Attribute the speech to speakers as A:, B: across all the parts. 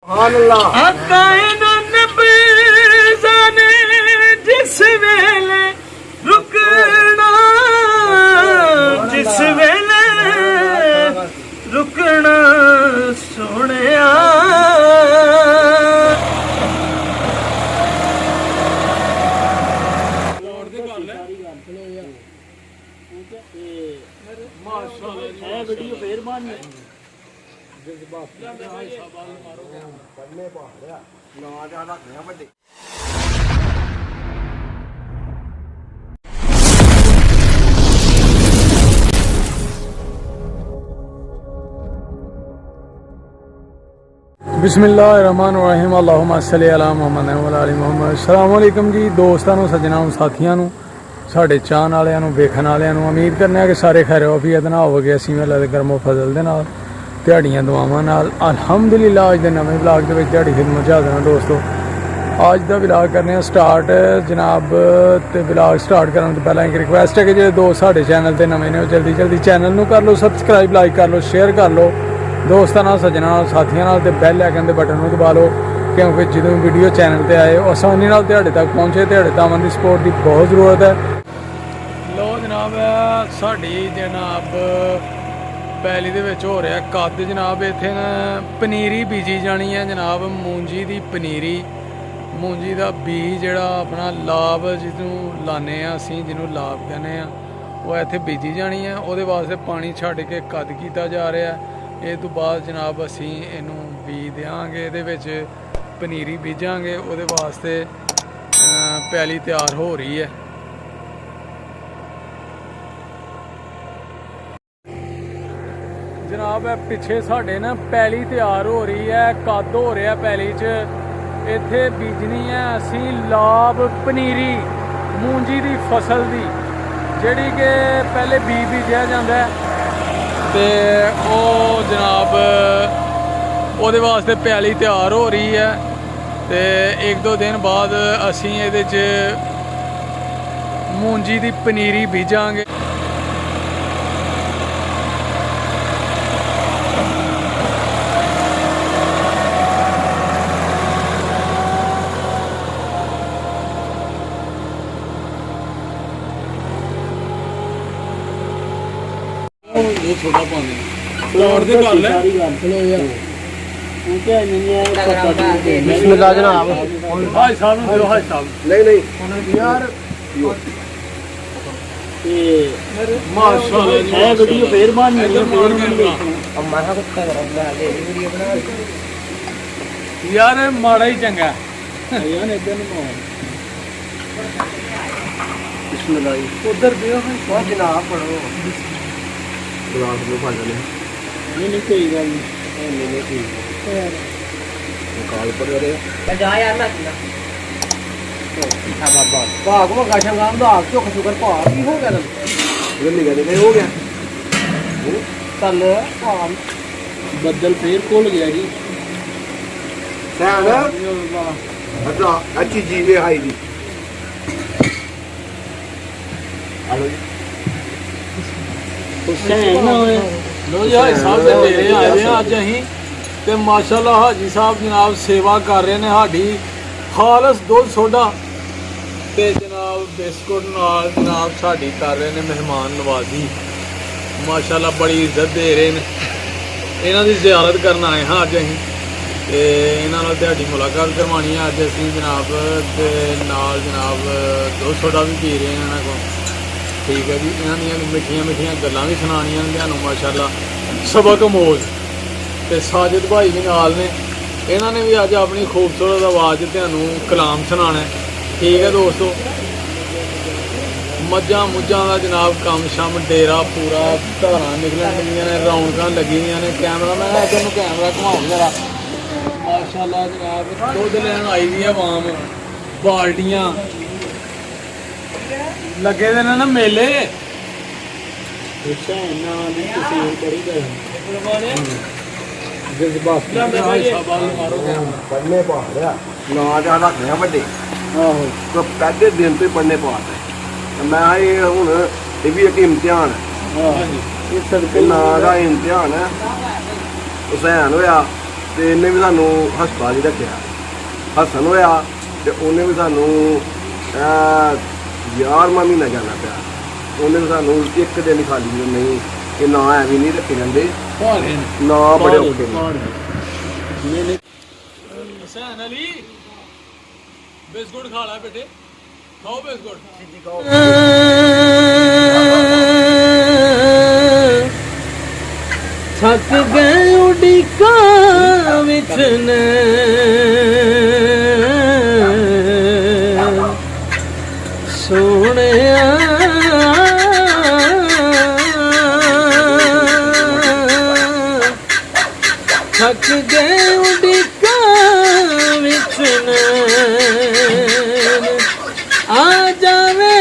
A: जिस वेले रुकना जिस वेले रुकना सोने वीडियो फिर मारने
B: बिस्मिल्लाहिर्रहमानिर्रहीम अल्लाहुम्मा सल्लि अला मुहम्मद व अला आलि मुहम्मद। अस्सलाम वालेकुम जी दोस्तों, सज्जनों, साथियों, साढ़े चाहन वालों, वेखण वालों, उम्मीद करने कि सारे खैर वफीयत नाल होवोगे। असीं भी अल्लाह दे करमो फजल दे नाल दिहाड़ियां दुआवां नाल अल्हम्दुलिल्लाह अज दे नवें ब्लॉग दे विच दिहाड़ी खिदमत च हाज़र हां दोस्तों। अज दा ब्लॉग करने स्टार्ट जनाब। ते ब्लॉग स्टार्ट करने तो पहले एक रिक्वेस्ट है कि जो दोस्त साढ़े चैनल ते नवें ने जल्दी जल्दी चैनल नूं कर लो सबसक्राइब, लाइक कर लो, शेयर कर लो दोस्तों नाल, सज्जनां नाल, साथियां नाल, ते बैल आइकन दे बटन नूं दबा लो क्योंकि जो वीडियो चैनल ते आए आसानी नाल दिहाड़े तक पहुँचे। दिहाड़े तावां दी सपोर्ट की बहुत ज़रूरत है। लो जनाब, साड़ी जनाब पैली दे विच हो रहा कद जनाब। इत्थे पनीरी बीजी जानी है जनाब, मूंजी दी पनीरी। मूंजी का बीज जिहड़ा अपना लाभ जिसनूं लाने असीं, जिन्हों लाभ कहने वो इत्थे बीजी जानी है। उहदे वास्ते पानी छड्ड के कद कीता जा रहा है। इस तो बाद जनाब असीं इहनूं बीज देंगे, इहदे विच पनीरी बीजांगे। उहदे वास्ते पैली तैयार हो रही है। जनाब पिछे साढ़े ना पैली तैयार हो रही है, कद हो रहा पैली च। इत्थे बीजनी है असी लाभ पनीरी मूंजी दी फसल दी, जिहड़ी कि पहले बीज बीजिया जाता है ते ओ जनाब ओहदे वास्ते पैली तैयार हो रही है। ते एक दो दिन बाद असी इहदे च मूंजी दी पनीरी बीजांगे। छोटा पानी फ्लोर दे कर ले
A: बिस्मिल्लाह जनाब।
B: हाय साहब नु हाय साहब
A: नहीं यार
B: माशाल्लाह
A: है वीडियो फिर मारनी है।
B: अब
A: मैं कुछ कर रहा है वीडियो बना
B: यार माड़ा ही चंगा
A: यार इधर नहीं मार। बिस्मिल्लाह
B: उधर भी
A: जनाब पढ़ो ग्लास में पा जाने। नहीं कोई गल नहीं ठीक है काल पर करे जा यार ना बाबा भाग वो गाशा गाम दा चोक शुगर भाग की हो गया इधर निकल गए हो गया चल भाग बदल फिर खोल गया जी सैन। अच्छा अच्छी चीज है हाई दी। हेलो
B: लो जी हाजी साहब से मेरे आए हैं अज अहीं ते माशाल्लाह हाजी साहब जनाब सेवा कर रहे हैं साडी। खालस दुध सोडा ते जनाब बिस्कुट नाल जनाब साडी कर रहे हैं मेहमान नवाजी। माशाल्लाह बड़ी इज्जत दे रहे हैं। इन्हां दी ज़ियारत करन आए हाँ अज अहीं ते इन्हां नाल तुहाडी मुलाकात करवानी है अज असीं जनाब। ते नाल जनाब दुध सोडा भी पी रहे हैं इन्हां कोल। ठीक है जी, इन्होंने मिठिया मिठिया गल्लां भी सुनानियां ने तुहानूं माशाल्लाह सबक मोज। ते साजिद भाई भी नाल ने, इन्होंने भी अज अपनी खूबसूरत आवाज़ तुहानूं कलाम सुनाना है। ठीक है दोस्तों, मझां मुझां का जनाब कम शम डेरा पूरा धारां निकलन लगियां ने, रौनकां लगी दियां ने। कैमरा मैं इधर नूं कैमरा घुमाओ जरा। माशाल्लाह जनाब दुध लैन आई दी आवाम, बाल्टियां लगे दे ना मेले।
A: पढ़ने पा रहा ना ज्यादा रखने बड़े तो पहले दिन तो पढ़ने पा रहे। मैं हूँ ये भी एक इम्तिहान है, ना का इम्तिहान है। हुसैन होया
C: ਤੇ ਇਹਨੇ ਵੀ ਸਾਨੂੰ ਹਸਪਤਾਲ ਹੀ ਰੱਖਿਆ। ਹਸਨ ਹੋਇਆ ਤੇ ਉਹਨੇ ਵੀ ਸਾਨੂੰ 11ਵਾਂ ਮਹੀਨਾ ਜਾਣਾ ਪਿਆ। ਉਹਨੇ ਵੀ ਸਾਨੂੰ ਇੱਕ ਦਿਨ ਹੀ ਖਾਲੀ ਨਹੀਂ, ਇਹ ਨਾ ਐਵੇਂ ਨਹੀਂ ਰੱਖੇ ਜਾਂਦੇ, ਨਾ ਬੜੇ ਔਖੇ ਨੇ।
B: हुसैन अली बिस्कुट खा ला बेटे, खाओ बिस्कुट।
A: थक गए उड़ीका विच सोने थक गए उड़ीका विच आ जावे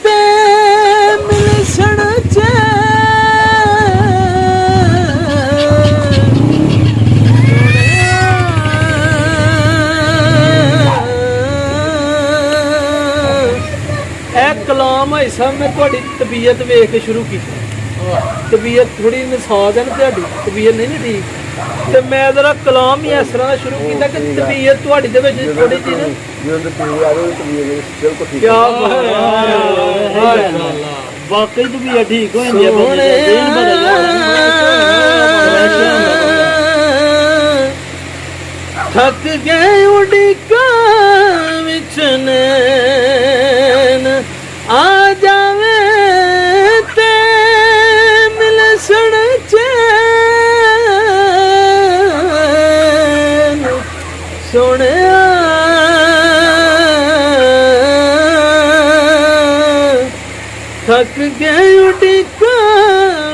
A: ते मिलसण कलाम भाई साहब मैं थोड़ी तबीयत वेख के शुरू की। तबीयत थोड़ी नसाज है ना, थोड़ी तबीयत नहीं ना ठीक, तो मैं जरा कलाम ही इस तरह शुरू किया कि तबीयत थोड़ी दे विच थोड़ी जी ना क्या वाकई तबीयत ठीक हो जाती है। थक गए उड़ीका विच नैन आ जावे ते मिलसण चैन सोहणिया थक गए उड़ीका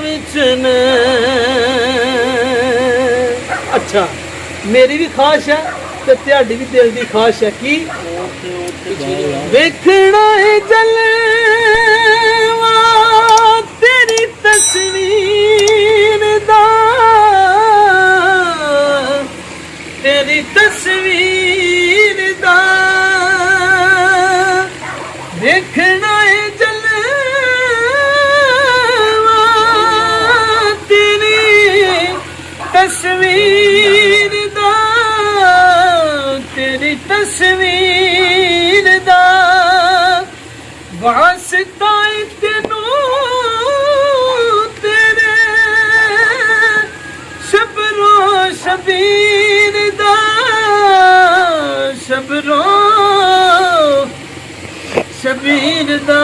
A: विच नैन। अच्छा मेरी भी ख्वाहिश है ते तुहाडी भी दिल दी ख्वाहिश है कि वेखना है जलवा तेरी तस्वीर दा, तेरी तस्वीर दा देखना है जलवा तेरी तस्वीर दा, तेरी तस्वीर दा वास्ता तेनू तेरे शबरो शबीर दा, शबरो शबीर दा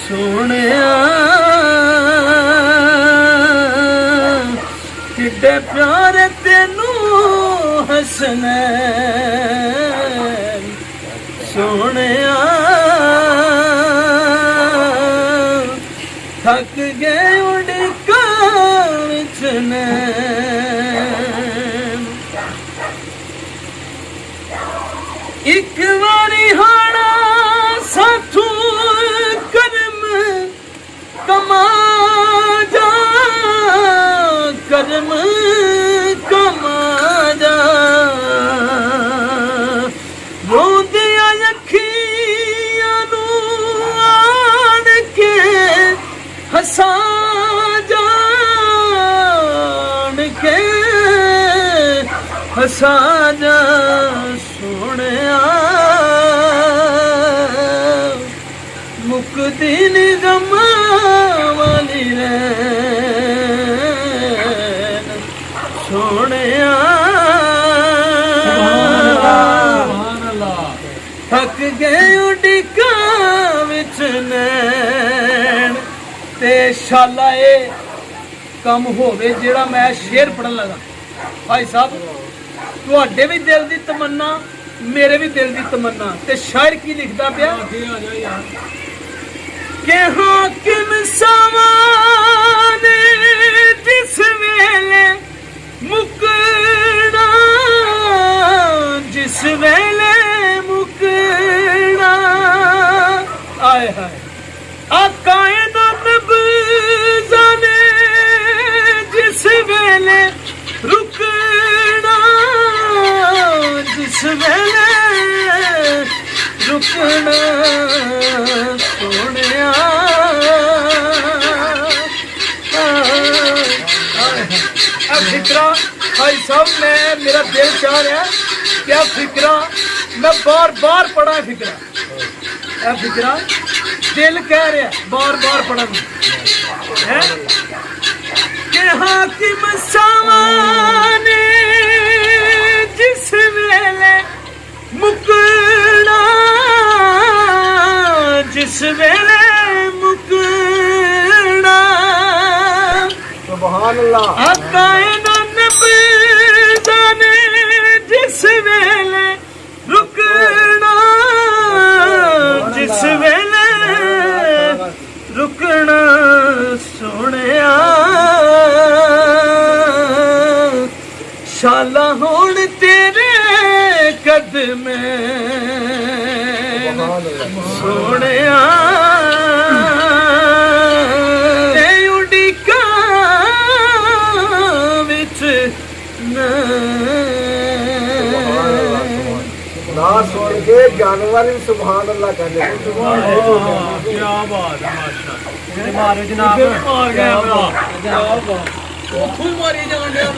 A: सोहणिया किड्डे प्यार तेनू हसनैन सोहणिया थक गए उड़ीका विच नैन। एक वारी हाड़ा साथू करम कमा जा, करम कमा जा रोंदिया अखियां नू आण के हसा जान के हसा जा सोहणिया मुकदी नी गम वाली रैन सोहणिया थक गए उड़ीका विच नैन। ते शाला ए कम होवे जेड़ा मैं शेर पढ़न लगा भाई साहब, तुहाडे भी दिल दी तमन्ना मेरे भी दिल दी तमन्ना। ते शायर की लिखदा पिया कि हाकिम सावाने जिस वेले मुकड़ा, जिस वेले मुकड़ा आए हाय आकाए दा नब्ज़ा ने जिस वेले रुकना, जिस वेले रुकना सोहणिया
B: फिक्रा भाई साहब मैं मेरा दिल चाह रहा है क्या फिक्रा मैं बार बार पढ़ा फिक्रा फिक्रा दिल कह रहा बार बार पढ़न है कि हाकिम सावाने जिस वेले मुकना जिस वेले मुकना
C: सुभान अल्लाह
B: आकाए नबी जिस वेले रुकना जिस वेले रुकना सोनिया शाला हुण तेरे कदम सोनिया उड़ीका विच
C: ना सुन के जानवर भी सुभान अल्लाह कहते हैं।
A: क्या बात है माशाल्लाह मारे जनाब
B: आ गया
A: क्या बात मारी जान